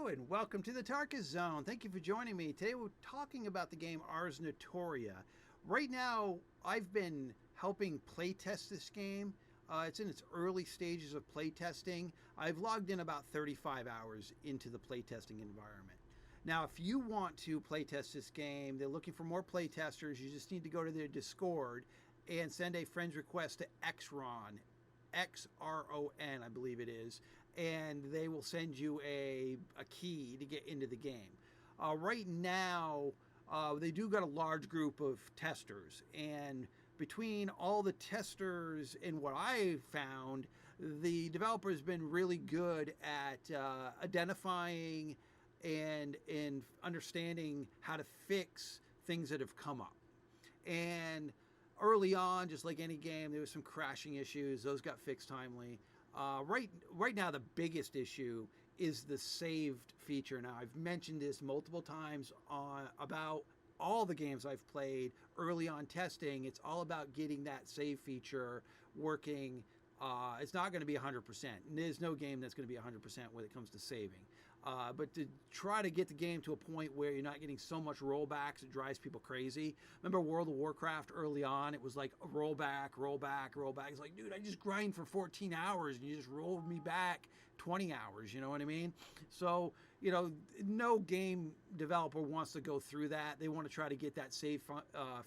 Hello and welcome to the Tarkus Zone. Thank you for joining me. Today we're talking about the game Ars Notoria. Right now, I've been helping playtest this game. It's in its early stages of playtesting. I've logged in about 35 hours into the playtesting environment. Now, if you want to playtest this game, they're looking for more playtesters. You just need to go to their Discord and send a friend's request to Xron, Xron, I believe it is, and they will send you a key to get into the game. Right now, they do got a large group of testers, and between all the testers and what I found, the developer has been really good at identifying and understanding how to fix things that have come up. And early on, just like any game, there was some crashing issues. Those got fixed timely. Right now, the biggest issue is the saved feature. Now, I've mentioned this multiple times about all the games I've played early on testing. It's all about getting that save feature working. It's not going to be 100%. And there's no game that's going to be 100% when it comes to saving. But to try to get the game to a point where you're not getting so much rollbacks, it drives people crazy. Remember World of Warcraft early on? It was like a rollback. It's like, dude, I just grind for 14 hours and you just rolled me back 20 hours. You know what I mean? So, no game developer wants to go through that. They want to try to get that save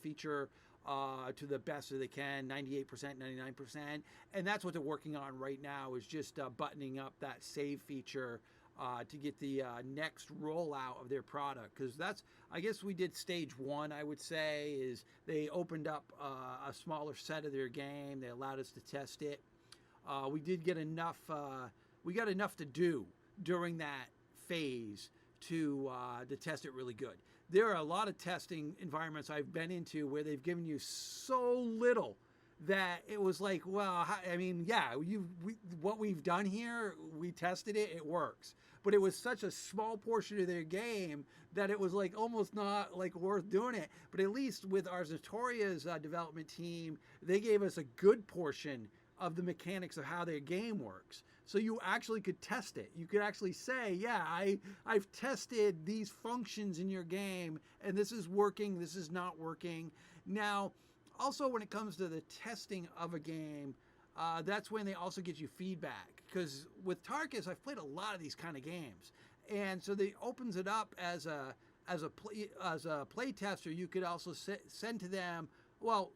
feature to the best that they can, 98%, 99%. And that's what they're working on right now, is just buttoning up that save feature to get the next rollout of their product. Because I guess we did stage one, I would say, is they opened up a smaller set of their game. They allowed us to test it. We did get enough, we got enough to do during that phase to test it really good. There are a lot of testing environments I've been into where they've given you so little that it was like, well, I mean, yeah, what we've done here, we tested it, it works. But it was such a small portion of their game that it was like almost not like worth doing it. But at least with Ars Notoria's development team, they gave us a good portion of the mechanics of how their game works. So you actually could test it. You could actually say, yeah, I've tested these functions in your game, and this is working, this is not working. Now, also when it comes to the testing of a game, that's when they also get you feedback. Because with Tarkus, I've played a lot of these kind of games. And so they opens it up as a play tester. You could also send to them, well,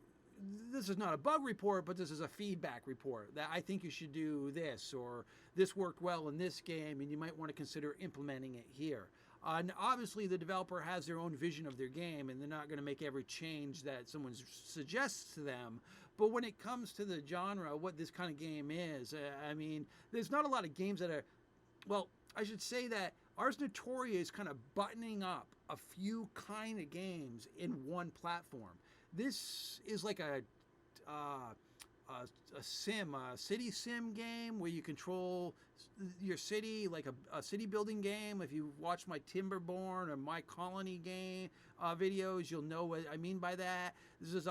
this is not a bug report, but this is a feedback report that I think you should do this, or this worked well in this game and you might want to consider implementing it here. And obviously the developer has their own vision of their game, and they're not going to make every change that someone suggests to them. But when it comes to the genre, what this kind of game is, I mean, there's not a lot of games that are, well, I should say that Ars Notoria is kind of buttoning up a few kind of games in one platform. This is like a city sim game where you control your city, like a city building game. If you watch my Timberborn or my Colony game videos, you'll know what I mean by that. This is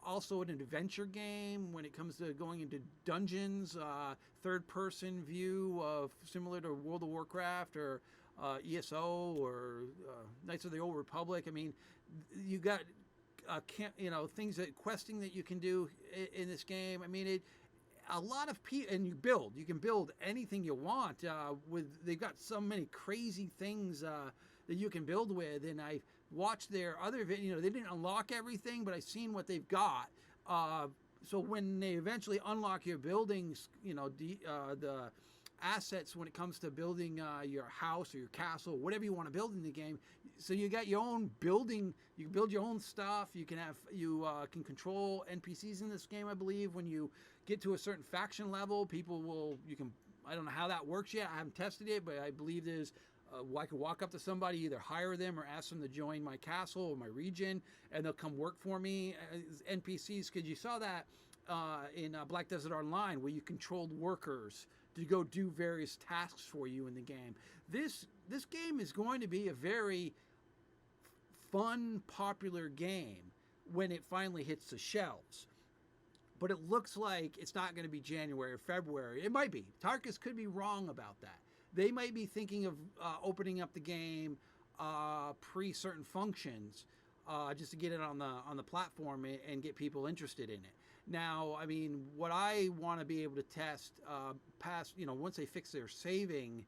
also an adventure game when it comes to going into dungeons, third person view, similar to World of Warcraft or ESO or Knights of the Old Republic. I mean, you got things that questing that you can do in this game. I mean, a lot of people, and you can build anything you want. They've got so many crazy things that you can build with. And I watched their other video. They didn't unlock everything, but I've seen what they've got. So when they eventually unlock your buildings, the assets when it comes to building your house or your castle, whatever you want to build in the game. So you got your own building. You can build your own stuff. You can can control NPCs in this game. I believe when you get to a certain faction level, I don't know how that works yet. I haven't tested it, but I believe I could walk up to somebody, either hire them or ask them to join my castle or my region, and they'll come work for me as NPCs. Because you saw that in Black Desert Online, where you controlled workers to go do various tasks for you in the game. This game is going to be a very fun, popular game when it finally hits the shelves. But it looks like it's not going to be January or February. It might be. Tarkus could be wrong about that. they might be thinking of opening up the game pre certain functions, just to get it on the platform and get people interested in it. Now, I mean, what I want to be able to test past, once they fix their saving,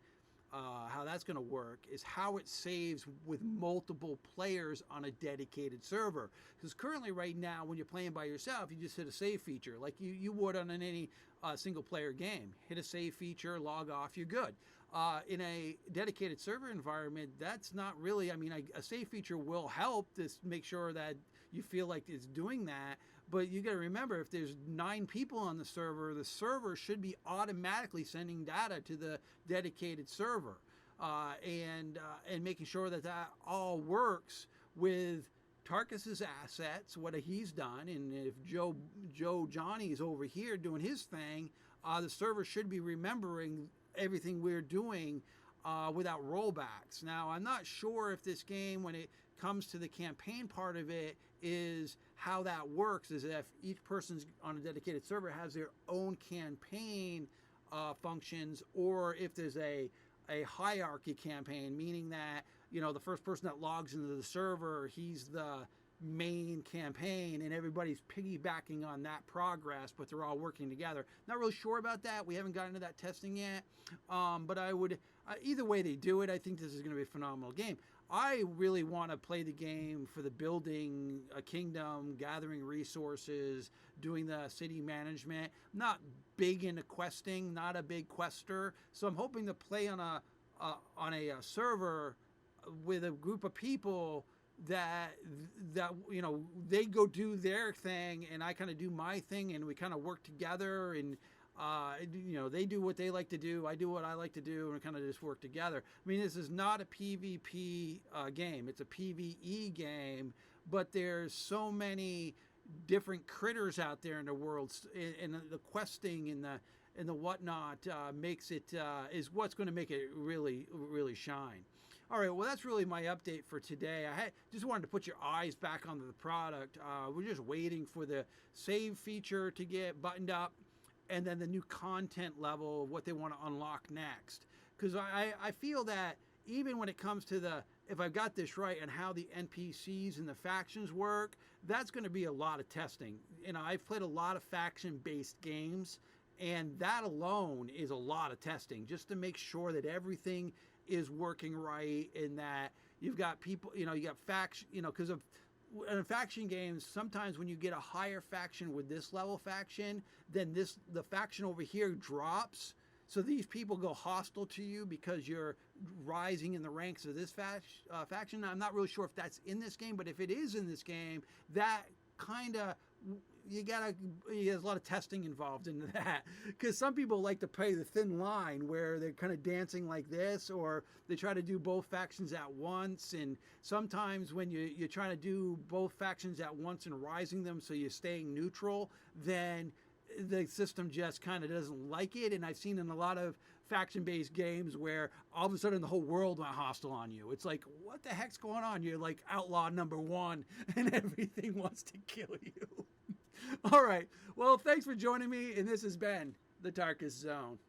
how that's going to work is how it saves with multiple players on a dedicated server. Because currently, right now, when you're playing by yourself, you just hit a save feature like you would on any single player game. Hit a save feature, log off, you're good. In a dedicated server environment, that's not really, I mean, a save feature will help to make sure that you feel like it's doing that. But you got to remember, if there's 9 people on the server should be automatically sending data to the dedicated server, and making sure that that all works with Tarkus's assets, what he's done, and if Johnny is over here doing his thing, the server should be remembering everything we're doing without rollbacks. Now, I'm not sure if this game, when it comes to the campaign part of it, is how that works, is if each person's on a dedicated server has their own campaign functions, or if there's a hierarchy campaign, meaning that, the first person that logs into the server, he's the main campaign and everybody's piggybacking on that progress, but they're all working together. Not really sure about that. We haven't gotten into that testing yet. But I would, either way they do it, I think this is going to be a phenomenal game. I really want to play the game for the building a kingdom, gathering resources, doing the city management. I'm not big into questing, not a big quester. So I'm hoping to play on a server with a group of people that they go do their thing and I kind of do my thing, and we kind of work together, and they do what they like to do, I do what I like to do, and we kind of just work together. I mean, this is not a PvP game, it's a PvE game, but there's so many different critters out there in the world, and the questing and the whatnot makes it is what's going to make it really, really shine. All right, well, that's really my update for today. I just wanted to put your eyes back onto the product. We're just waiting for the save feature to get buttoned up, and then the new content level of what they want to unlock next. Because I feel that even when it comes to if I've got this right, and how the NPCs and the factions work, that's going to be a lot of testing. I've played a lot of faction-based games, and that alone is a lot of testing, just to make sure that everything is working right, and that you've got people, you got faction, because in faction games, sometimes when you get a higher faction with this level faction, then the faction over here drops. So these people go hostile to you because you're rising in the ranks of this faction. Now, I'm not really sure if that's in this game, but if it is in this game, that kind of, there's a lot of testing involved in that, because some people like to play the thin line where they're kind of dancing like this, or they try to do both factions at once. And sometimes when you're trying to do both factions at once and rising them so you're staying neutral, then the system just kind of doesn't like it. And I've seen in a lot of faction-based games where all of a sudden the whole world went hostile on you. It's like, what the heck's going on? You're like outlaw number 1 and everything wants to kill you. All right. Well, thanks for joining me, and this has been the Darkest Zone.